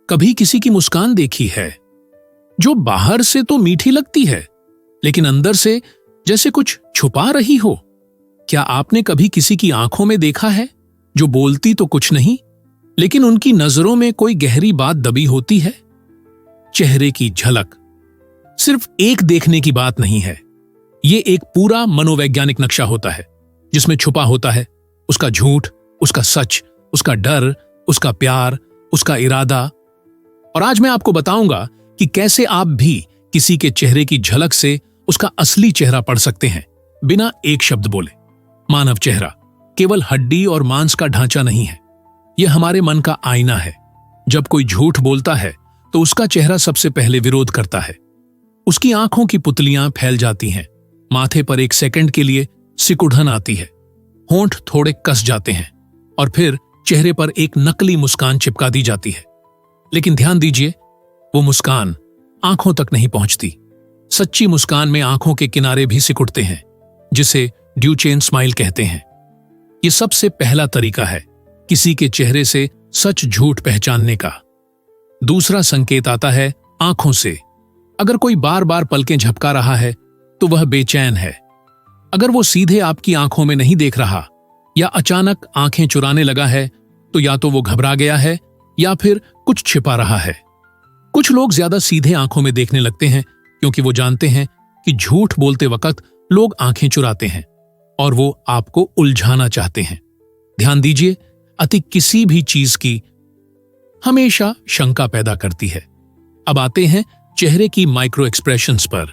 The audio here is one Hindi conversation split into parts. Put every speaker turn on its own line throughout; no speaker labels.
कभी किसी की मुस्कान देखी है जो बाहर से तो मीठी लगती है लेकिन अंदर से जैसे कुछ छुपा रही हो? क्या आपने कभी किसी की आंखों में देखा है जो बोलती तो कुछ नहीं लेकिन उनकी नजरों में कोई गहरी बात दबी होती है? चेहरे की झलक सिर्फ एक देखने की बात नहीं है, ये एक पूरा मनोवैज्ञानिक नक्शा होता है जिसमें छुपा होता है उसका झूठ, उसका सच, उसका डर, उसका प्यार, उसका इरादा। और आज मैं आपको बताऊंगा कि कैसे आप भी किसी के चेहरे की झलक से उसका असली चेहरा पढ़ सकते हैं बिना एक शब्द बोले। मानव चेहरा केवल हड्डी और मांस का ढांचा नहीं है, यह हमारे मन का आईना है। जब कोई झूठ बोलता है तो उसका चेहरा सबसे पहले विरोध करता है। उसकी आंखों की पुतलियां फैल जाती हैं, माथे पर एक सेकंड के लिए सिकुड़न आती है, होंठ थोड़े कस जाते हैं और फिर चेहरे पर एक नकली मुस्कान चिपका दी जाती है। लेकिन ध्यान दीजिए, वो मुस्कान आंखों तक नहीं पहुंचती। सच्ची मुस्कान में आंखों के किनारे भी सिकुड़ते हैं, जिसे ड्यूचेन स्माइल कहते हैं। ये सबसे पहला तरीका है किसी के चेहरे से सच झूठ पहचानने का। दूसरा संकेत आता है आंखों से। अगर कोई बार बार पलकें झपका रहा है तो वह बेचैन है। अगर वो सीधे आपकी आंखों में नहीं देख रहा या अचानक आंखें चुराने लगा है तो या तो वो घबरा गया है या फिर कुछ छिपा रहा है। कुछ लोग ज्यादा सीधे आंखों में देखने लगते हैं क्योंकि वो जानते हैं कि झूठ बोलते वक्त लोग आंखें चुराते हैं और वो आपको उलझाना चाहते हैं। ध्यान दीजिए, अति किसी भी चीज की हमेशा शंका पैदा करती है। अब आते हैं चेहरे की माइक्रो एक्सप्रेशंस पर।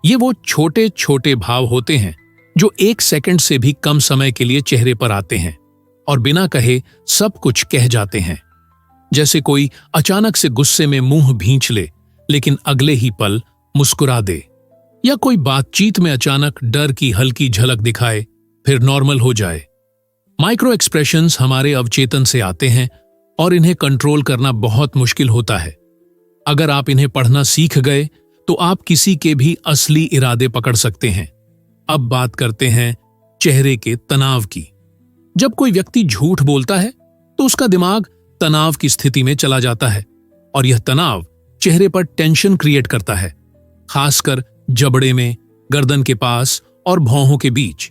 ये वो छोटे छोटे भाव होते हैं जो एक सेकंड से भी कम समय के लिए चेहरे पर आते हैं और बिना कहे सब कुछ कह जाते हैं। जैसे कोई अचानक से गुस्से में मुंह भींच ले लेकिन अगले ही पल मुस्कुरा दे, या कोई बातचीत में अचानक डर की हल्की झलक दिखाए फिर नॉर्मल हो जाए। माइक्रो एक्सप्रेशंस हमारे अवचेतन से आते हैं और इन्हें कंट्रोल करना बहुत मुश्किल होता है। अगर आप इन्हें पढ़ना सीख गए तो आप किसी के भी असली इरादे पकड़ सकते हैं। अब बात करते हैं चेहरे के तनाव की। जब कोई व्यक्ति झूठ बोलता है तो उसका दिमाग तनाव की स्थिति में चला जाता है और यह तनाव चेहरे पर टेंशन क्रिएट करता है, खासकर जबड़े में, गर्दन के पास और भौहों के बीच।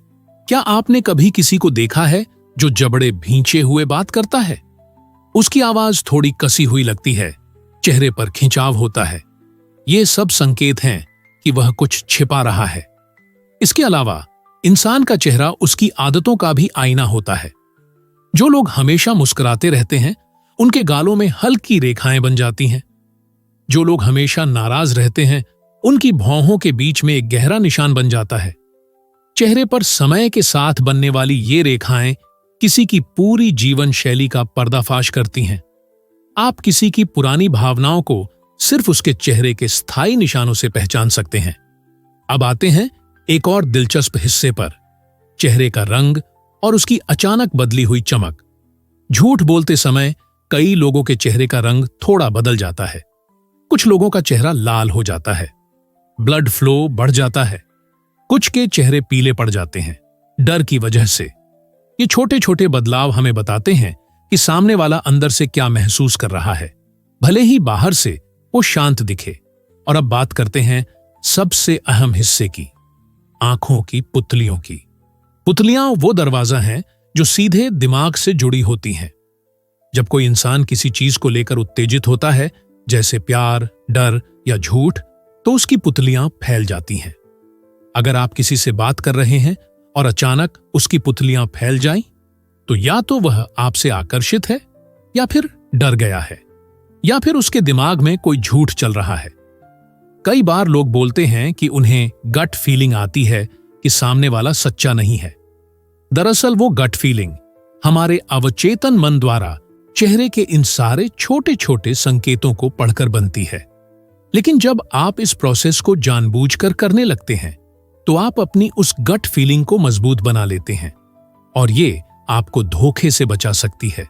क्या आपने कभी किसी को देखा है जो जबड़े भींचे हुए बात करता है? उसकी आवाज थोड़ी कसी हुई लगती है, चेहरे पर खिंचाव होता है। ये सब संकेत हैं कि वह कुछ छिपा रहा है। इसके अलावा इंसान का चेहरा उसकी आदतों का भी आईना होता है। जो लोग हमेशा मुस्कुराते रहते हैं उनके गालों में हल्की रेखाएं बन जाती हैं। जो लोग हमेशा नाराज रहते हैं उनकी भौहों के बीच में एक गहरा निशान बन जाता है। चेहरे पर समय के साथ बनने वाली ये रेखाएं किसी की पूरी जीवन शैली का पर्दाफाश करती हैं। आप किसी की पुरानी भावनाओं को सिर्फ उसके चेहरे के स्थायी निशानों से पहचान सकते हैं। अब आते हैं एक और दिलचस्प हिस्से पर, चेहरे का रंग और उसकी अचानक बदली हुई चमक। झूठ बोलते समय कई लोगों के चेहरे का रंग थोड़ा बदल जाता है। कुछ लोगों का चेहरा लाल हो जाता है, ब्लड फ्लो बढ़ जाता है, कुछ के चेहरे पीले पड़ जाते हैं डर की वजह से। ये छोटे छोटे बदलाव हमें बताते हैं कि सामने वाला अंदर से क्या महसूस कर रहा है, भले ही बाहर से वो शांत दिखे। और अब बात करते हैं सबसे अहम हिस्से की, आंखों की पुतलियों की। पुतलियां वो दरवाजा हैं जो सीधे दिमाग से जुड़ी होती हैं। जब कोई इंसान किसी चीज को लेकर उत्तेजित होता है, जैसे प्यार, डर या झूठ, तो उसकी पुतलियां फैल जाती हैं। अगर आप किसी से बात कर रहे हैं और अचानक उसकी पुतलियां फैल जाएं, तो या तो वह आपसे आकर्षित है या फिर डर गया है या फिर उसके दिमाग में कोई झूठ चल रहा है। कई बार लोग बोलते हैं कि उन्हें गट फीलिंग आती है कि सामने वाला सच्चा नहीं है। दरअसल वो गट फीलिंग हमारे अवचेतन मन द्वारा चेहरे के इन सारे छोटे छोटे संकेतों को पढ़कर बनती है। लेकिन जब आप इस प्रोसेस को जानबूझकर करने लगते हैं तो आप अपनी उस गट फीलिंग को मजबूत बना लेते हैं और ये आपको धोखे से बचा सकती है।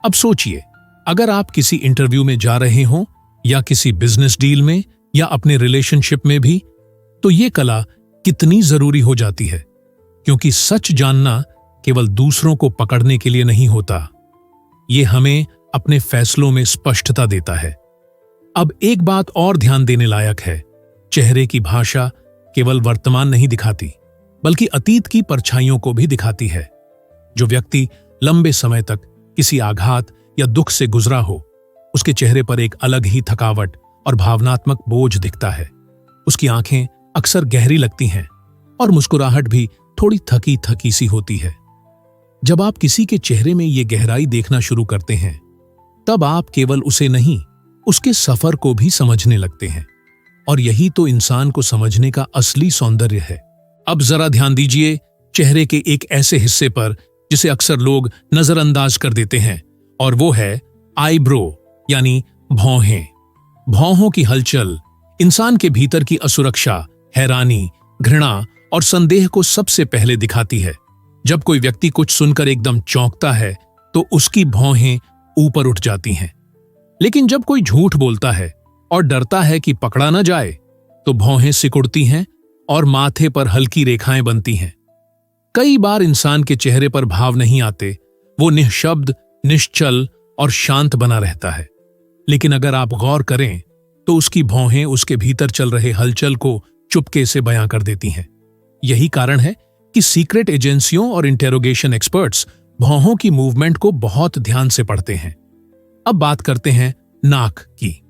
अब सोचिए, अगर आप किसी इंटरव्यू में जा रहे हों या किसी बिजनेस डील में या अपने रिलेशनशिप में भी, तो ये कला कितनी जरूरी हो जाती है, क्योंकि सच जानना केवल दूसरों को पकड़ने के लिए नहीं होता, ये हमें अपने फैसलों में स्पष्टता देता है। अब एक बात और ध्यान देने लायक है, चेहरे की भाषा केवल वर्तमान नहीं दिखाती, बल्कि अतीत की परछाइयों को भी दिखाती है। जो व्यक्ति लंबे समय तक किसी आघात या दुख से गुजरा हो, उसके चेहरे पर एक अलग ही थकावट और भावनात्मक बोझ दिखता है। उसकी आंखें अक्सर गहरी लगती हैं और मुस्कुराहट भी थोड़ी थकी थकी सी होती है। जब आप किसी के चेहरे में ये गहराई देखना शुरू करते हैं, तब आप केवल उसे नहीं, उसके सफर को भी समझने लगते हैं। और यही तो इंसान को समझने का असली सौंदर्य है। अब जरा ध्यान दीजिए चेहरे के एक ऐसे हिस्से पर जिसे अक्सर लोग नजरअंदाज कर देते हैं, और वो है आईब्रो यानी भौहें। भौहों की हलचल इंसान के भीतर की असुरक्षा, हैरानी, घृणा और संदेह को सबसे पहले दिखाती है। जब कोई व्यक्ति कुछ सुनकर एकदम चौंकता है तो उसकी भौहें ऊपर उठ जाती हैं। लेकिन जब कोई झूठ बोलता है और डरता है कि पकड़ा न जाए, तो भौहें सिकुड़ती हैं और माथे पर हल्की रेखाएं बनती हैं। कई बार इंसान के चेहरे पर भाव नहीं आते, वो निःशब्द, निश्चल और शांत बना रहता है। लेकिन अगर आप गौर करें तो उसकी भौहें उसके भीतर चल रहे हलचल को चुपके से बयां कर देती हैं। यही कारण है कि सीक्रेट एजेंसियों और इंटेरोगेशन एक्सपर्ट्स भौहों की मूवमेंट को बहुत ध्यान से पढ़ते हैं। अब बात करते हैं नाक की।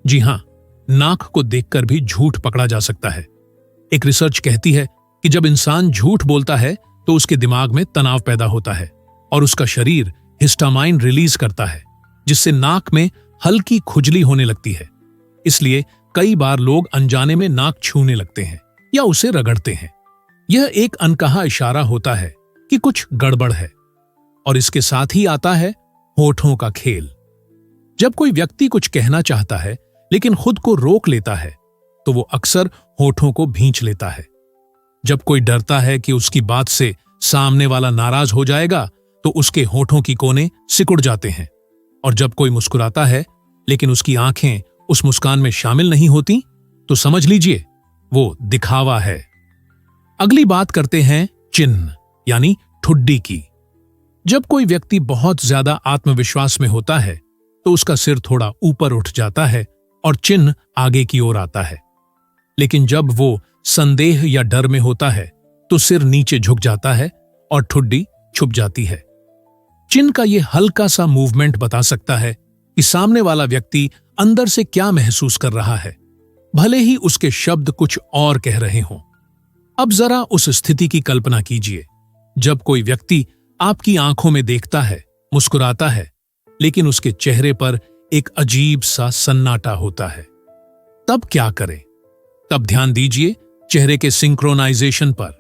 जी हां, नाक को देखकर भी झूठ पकड़ा जा सकता है। एक रिसर्च कहती है कि जब इंसान झूठ बोलता है तो उसके दिमाग में तनाव पैदा होता है और उसका शरीर हिस्टामाइन रिलीज करता है, जिससे नाक में हल्की खुजली होने लगती है। इसलिए कई बार लोग अनजाने में नाक छूने लगते हैं या उसे रगड़ते हैं। यह एक अनकहा इशारा होता है कि कुछ गड़बड़ है। और इसके साथ ही आता है होठों का खेल। जब कोई व्यक्ति कुछ कहना चाहता है लेकिन खुद को रोक लेता है, तो वो अक्सर होठों को भींच लेता है। जब कोई डरता है कि उसकी बात से सामने वाला नाराज हो जाएगा, तो उसके होठों की कोने सिकुड़ जाते हैं। और जब कोई मुस्कुराता है लेकिन उसकी आंखें उस मुस्कान में शामिल नहीं होती, तो समझ लीजिए वो दिखावा है। अगली बात करते हैं चिन्ह यानी ठुड्डी की। जब कोई व्यक्ति बहुत ज्यादा आत्मविश्वास में होता है तो उसका सिर थोड़ा ऊपर उठ जाता है और चिन्ह आगे की ओर आता है। लेकिन जब वो संदेह या डर में होता है तो सिर नीचे झुक जाता है और ठुड्डी छुप जाती है। चिन्ह का ये हल्का सा मूवमेंट बता सकता है कि सामने वाला व्यक्ति अंदर से क्या महसूस कर रहा है, भले ही उसके शब्द कुछ और कह रहे हों। अब जरा उस स्थिति की कल्पना कीजिए जब कोई व्यक्ति आपकी आंखों में देखता है, मुस्कुराता है, लेकिन उसके चेहरे पर एक अजीब सा सन्नाटा होता है। तब क्या करें? तब ध्यान दीजिए चेहरे के सिंक्रोनाइजेशन पर।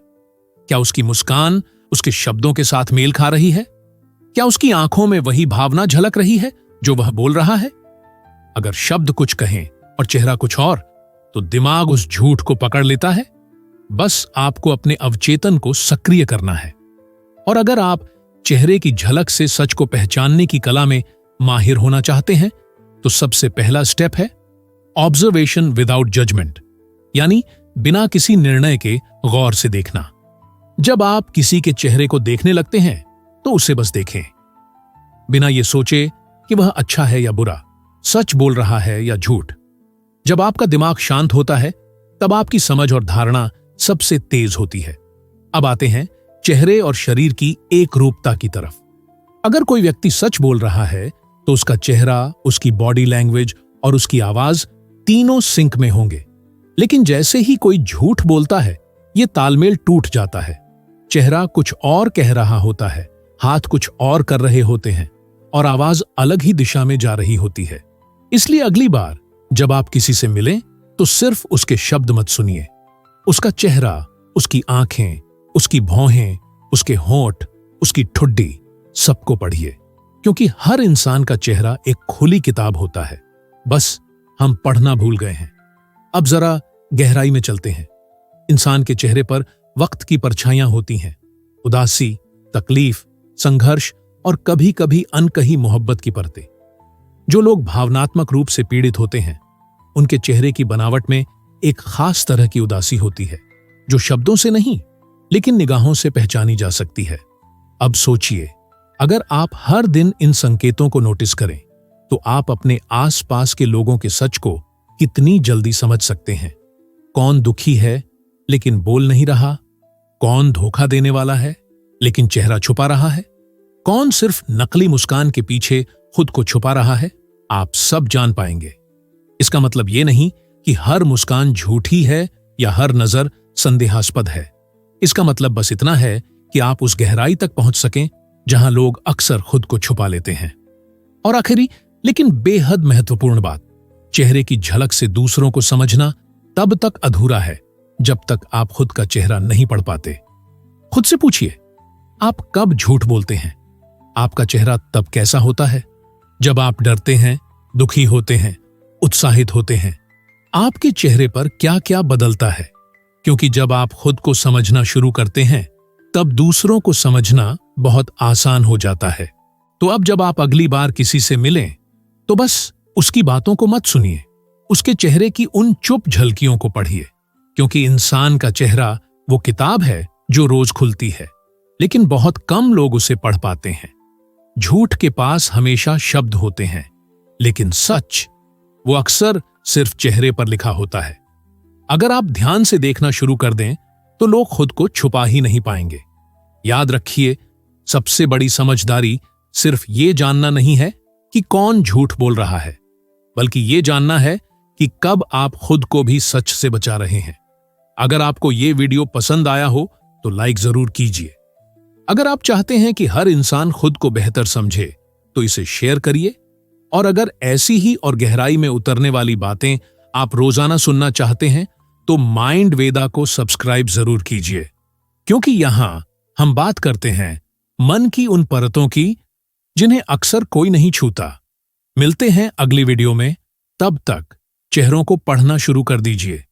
क्या उसकी मुस्कान उसके शब्दों के साथ मेल खा रही है? क्या उसकी आंखों में वही भावना झलक रही है जो वह बोल रहा है? अगर शब्द कुछ कहें और चेहरा कुछ और, तो दिमाग उस झूठ को पकड़ लेता है। बस आपको अपने अवचेतन को सक्रिय करना है। और अगर आप चेहरे की झलक से सच को पहचानने की कला में माहिर होना चाहते हैं, तो सबसे पहला स्टेप है ऑब्जर्वेशन विदाउट जजमेंट, यानी बिना किसी निर्णय के गौर से देखना। जब आप किसी के चेहरे को देखने लगते हैं तो उसे बस देखें, बिना ये सोचे कि वह अच्छा है या बुरा, सच बोल रहा है या झूठ। जब आपका दिमाग शांत होता है तब आपकी समझ और धारणा सबसे तेज होती है। अब आते हैं चेहरे और शरीर की एक रूपता की तरफ। अगर कोई व्यक्ति सच बोल रहा है तो उसका चेहरा, उसकी बॉडी लैंग्वेज और उसकी आवाज तीनों सिंक में होंगे। लेकिन जैसे ही कोई झूठ बोलता है, ये तालमेल टूट जाता है। चेहरा कुछ और कह रहा होता है, हाथ कुछ और कर रहे होते हैं और आवाज अलग ही दिशा में जा रही होती है। इसलिए अगली बार जब आप किसी से मिलें तो सिर्फ उसके शब्द मत सुनिए, उसका चेहरा, उसकी आंखें, उसकी भौहें, उसके होंठ, उसकी ठुड्डी, सबको पढ़िए। क्योंकि हर इंसान का चेहरा एक खुली किताब होता है, बस हम पढ़ना भूल गए हैं। अब जरा गहराई में चलते हैं। इंसान के चेहरे पर वक्त की परछाइयां होती हैं, उदासी, तकलीफ, संघर्ष और कभी कभी अनकही मोहब्बत की परतें। जो लोग भावनात्मक रूप से पीड़ित होते हैं, उनके चेहरे की बनावट में एक खास तरह की उदासी होती है, जो शब्दों से नहीं लेकिन निगाहों से पहचानी जा सकती है। अब सोचिए, अगर आप हर दिन इन संकेतों को नोटिस करें, तो आप अपने आसपास के लोगों के सच को कितनी जल्दी समझ सकते हैं। कौन दुखी है लेकिन बोल नहीं रहा, कौन धोखा देने वाला है लेकिन चेहरा छुपा रहा है, कौन सिर्फ नकली मुस्कान के पीछे खुद को छुपा रहा है, आप सब जान पाएंगे। इसका मतलब यह नहीं कि हर मुस्कान झूठी है या हर नजर संदेहास्पद है। इसका मतलब बस इतना है कि आप उस गहराई तक पहुंच सकें जहां लोग अक्सर खुद को छुपा लेते हैं। और आखिरी लेकिन बेहद महत्वपूर्ण बात, चेहरे की झलक से दूसरों को समझना तब तक अधूरा है जब तक आप खुद का चेहरा नहीं पढ़ पाते। खुद से पूछिए, आप कब झूठ बोलते हैं? आपका चेहरा तब कैसा होता है जब आप डरते हैं, दुखी होते हैं, उत्साहित होते हैं? आपके चेहरे पर क्या क्या बदलता है? क्योंकि जब आप खुद को समझना शुरू करते हैं तब दूसरों को समझना बहुत आसान हो जाता है। तो अब जब आप अगली बार किसी से मिलें तो बस उसकी बातों को मत सुनिए, उसके चेहरे की उन चुप झलकियों को पढ़िए। क्योंकि इंसान का चेहरा वो किताब है जो रोज खुलती है, लेकिन बहुत कम लोग उसे पढ़ पाते हैं। झूठ के पास हमेशा शब्द होते हैं, लेकिन सच वो अक्सर सिर्फ चेहरे पर लिखा होता है। अगर आप ध्यान से देखना शुरू कर दें तो लोग खुद को छुपा ही नहीं पाएंगे। याद रखिए, सबसे बड़ी समझदारी सिर्फ ये जानना नहीं है कि कौन झूठ बोल रहा है, बल्कि ये जानना है कि कब आप खुद को भी सच से बचा रहे हैं। अगर आपको ये वीडियो पसंद आया हो तो लाइक जरूर कीजिए। अगर आप चाहते हैं कि हर इंसान खुद को बेहतर समझे तो इसे शेयर करिए। और अगर ऐसी ही और गहराई में उतरने वाली बातें आप रोजाना सुनना चाहते हैं तो माइंड वेदा को सब्सक्राइब जरूर कीजिए, क्योंकि यहां हम बात करते हैं मन की उन परतों की जिन्हें अक्सर कोई नहीं छूता। मिलते हैं अगली वीडियो में, तब तक चेहरों को पढ़ना शुरू कर दीजिए।